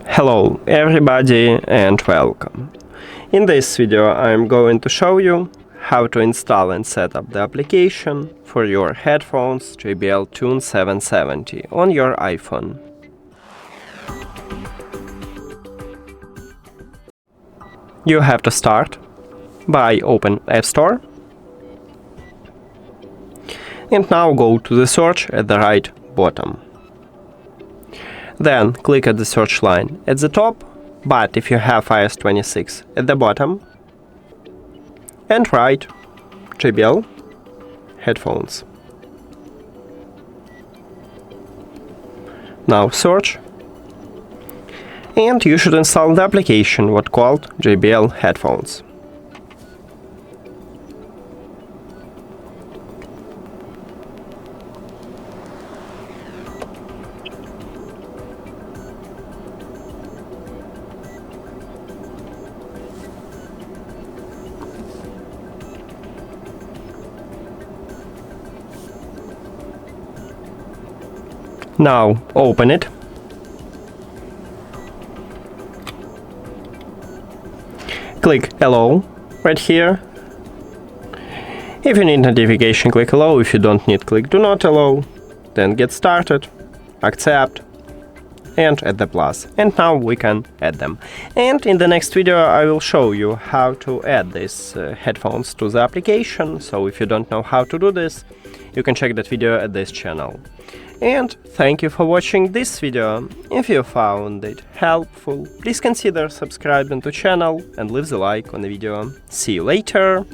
Hello everybody and welcome. In this video I'm going to show you how to install and set up the application for your headphones JBL TUNE 770 on your iPhone. You have to start by open App Store and now go to the search at the right bottom. Then click at the search line at the top, but if you have iOS 26 at the bottom, and write JBL Headphones. Now search, and you should install the application what called JBL Headphones. Now open it. Click Allow right here. If you need notification, click Allow. If you don't need, click Do Not Allow. Then get started, accept, and add the plus. And now we can add them. And in the next video I will show you how to add these headphones to the application. So if you don't know how to do this, you can check that video at this channel. And thank you for watching this video. If you found it helpful, please consider subscribing to the channel and leave the like on the video. See you later!